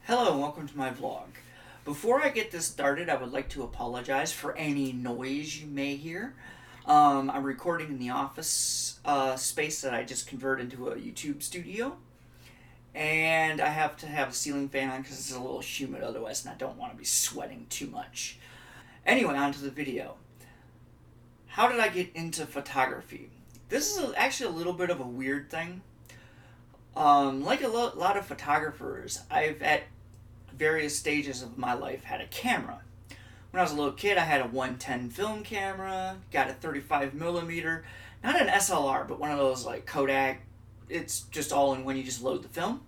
Hello and welcome to my vlog. Before I get this started, I would like to apologize for any noise you may hear. I'm recording in the office space that I just converted into a YouTube studio. And I have to have a ceiling fan on because it's a little humid otherwise, and I don't want to be sweating ttoo much. Anyway, on to the video. How did I get into photography? This is actually a little bit of a weird thing. Like a lot of photographers, I've at various stages of my life had a camera. When I was a little kid, I had a 110 film camera, got a 35 millimeter, not an SLR, but one of those like Kodak. It's just all in when you just load the film.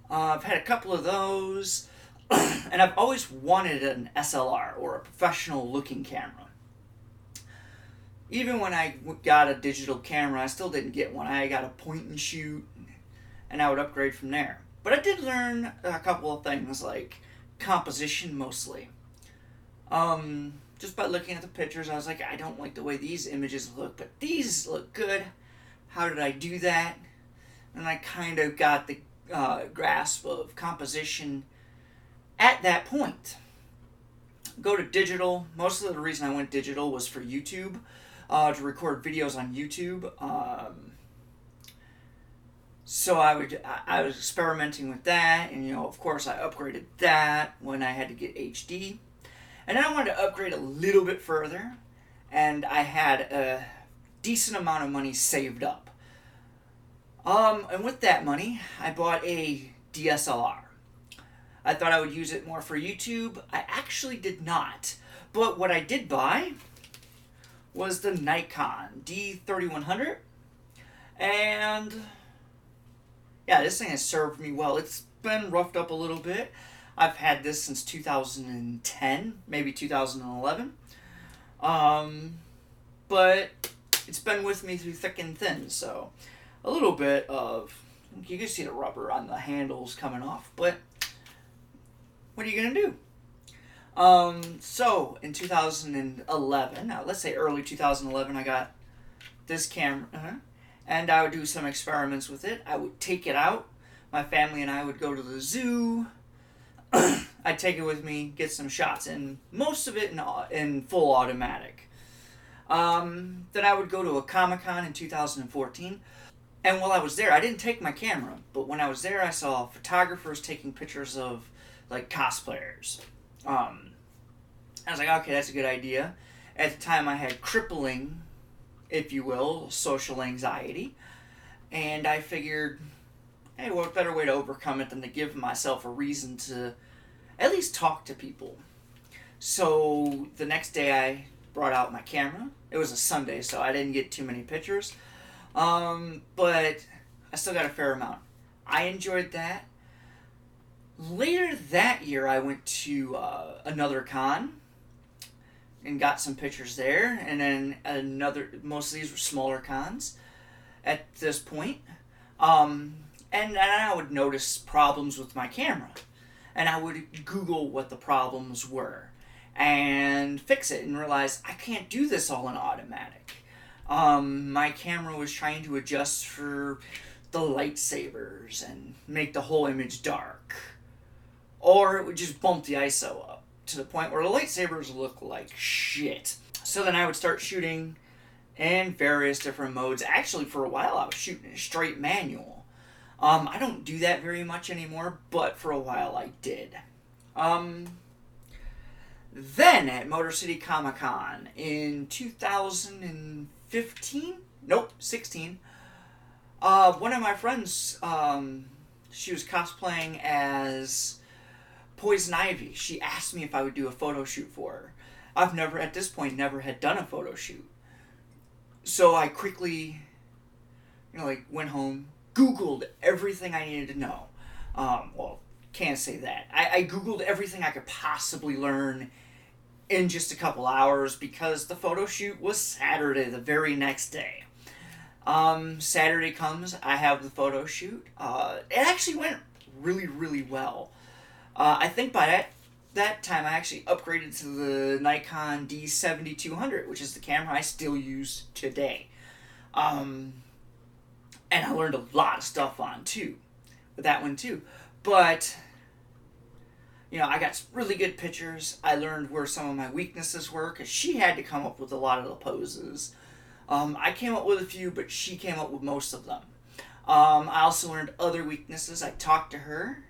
I've had a couple of those, and I've always wanted an SLR or a professional looking camera. Even when I got a digital camera, I still didn't get one. I got a point and shoot, and I would upgrade from there. But I did learn a couple of things, like composition mostly. Just by looking at the pictures, I was like, I don't like the way these images look, but these look good. How did I do that? And I kind of got the grasp of composition at that point. Go to digital. Most of the reason I went digital was for YouTube, to record videos on YouTube. So I was experimenting with that, and of course I upgraded that when I had to get HD. And then I wanted to upgrade a little bit further, and I had a decent amount of money saved up. And with that money, I bought a DSLR. I thought I would use it more for YouTube. I actually did not. But what I did buy was the Nikon D3100, and yeah, this thing has served me well. It's been roughed up a little bit. I've had this since 2010, maybe 2011. But it's been with me through thick and thin, so a little bit of, you can see the rubber on the handles coming off, but what are you going to do? So in 2011, now let's say early 2011, I got this camera. And I would do some experiments with it. I would take it out. My family and I would go to the zoo. I'd take it with me, get some shots, and most of it in full automatic. Then I would go to a Comic-Con in 2014. And while I was there, I didn't take my camera. But when I was there, I saw photographers taking pictures of like cosplayers. I was like, okay, that's a good idea. At the time, I had crippling, if you will, social anxiety. And I figured, hey, what better way to overcome it than to give myself a reason to at least talk to people. So the next day I brought out my camera. It was a Sunday, so I didn't get too many pictures. But I still got a fair amount. I enjoyed that. Later that year, I went to another con and got some pictures there, and then most of these were smaller cons at this point. And I would notice problems with my camera, and I would Google what the problems were and fix it, and realize I can't do this all in automatic. My camera was trying to adjust for the lightsabers and make the whole image dark, or it would just bump the ISO up to the point where the lightsabers look like shit. So then I would start shooting in various different modes. Actually, for a while I was shooting in straight manual. I don't do that very much anymore, but for a while I did. Then at Motor City Comic Con in 2015, nope, 16, one of my friends, she was cosplaying as Poison Ivy. She asked me if I would do a photo shoot for her. I've never, at this point, never had done a photo shoot. So I quickly, went home, Googled everything I needed to know. Well, can't say that. I Googled everything I could possibly learn in just a couple hours, because the photo shoot was Saturday, the very next day. Saturday comes, I have the photo shoot. It actually went really, really well. I think by that time I actually upgraded to the Nikon D7200, which is the camera I still use today. And I learned a lot of stuff with that one too. But I got really good pictures. I learned where some of my weaknesses were because she had to come up with a lot of the poses. I came up with a few, but she came up with most of them. I also learned other weaknesses. I talked to her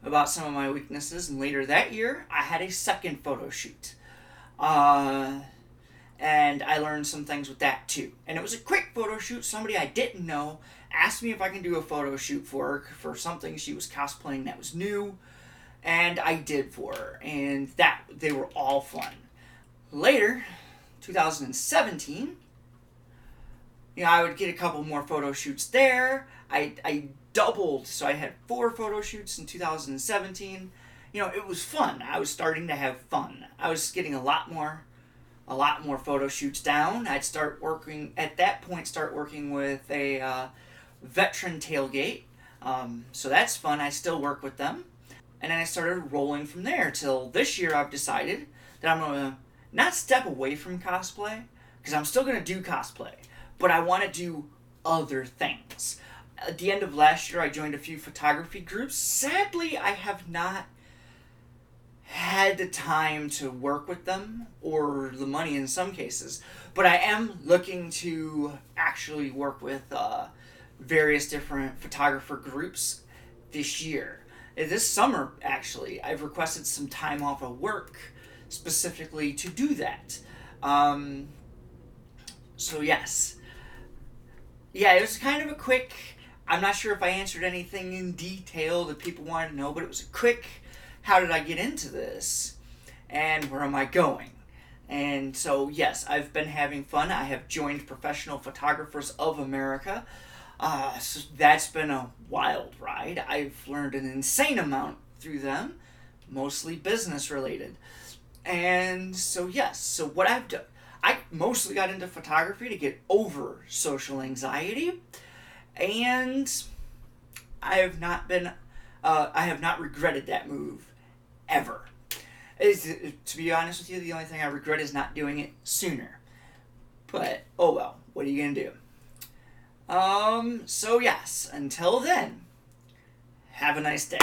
about some of my weaknesses, and later that year, I had a second photo shoot. And I learned some things with that too. And it was a quick photo shoot. Somebody I didn't know asked me if I can do a photo shoot for her for something she was cosplaying that was new, and I did for her, and they were all fun. Later, 2017, I would get a couple more photo shoots there. I doubled, so I had 4 photo shoots in 2017. It was fun. I was starting to have fun. I was getting a lot more photo shoots down. I'd start working with a veteran tailgate. So that's fun. I still work with them. And then I started rolling from there till this year. I've decided that I'm going to not step away from cosplay, because I'm still going to do cosplay, but I want to do other things. At the end of last year, I joined a few photography groups. Sadly, I have not had the time to work with them, or the money in some cases, but I am looking to actually work with various different photographer groups this year. This summer, actually, I've requested some time off of work specifically to do that. So yes. Yeah, it was kind of a quick, I'm not sure if I answered anything in detail that people wanted to know, but it was a quick, how did I get into this? And where am I going? And so, yes, I've been having fun. I have joined Professional Photographers of America. So that's been a wild ride. I've learned an insane amount through them, mostly business related. And so, yes, so what I've done, I mostly got into photography to get over social anxiety, and I have not regretted that move ever. To be honest with you, the only thing I regret is not doing it sooner. But, oh well, what are you gonna do? So yes, until then, have a nice day.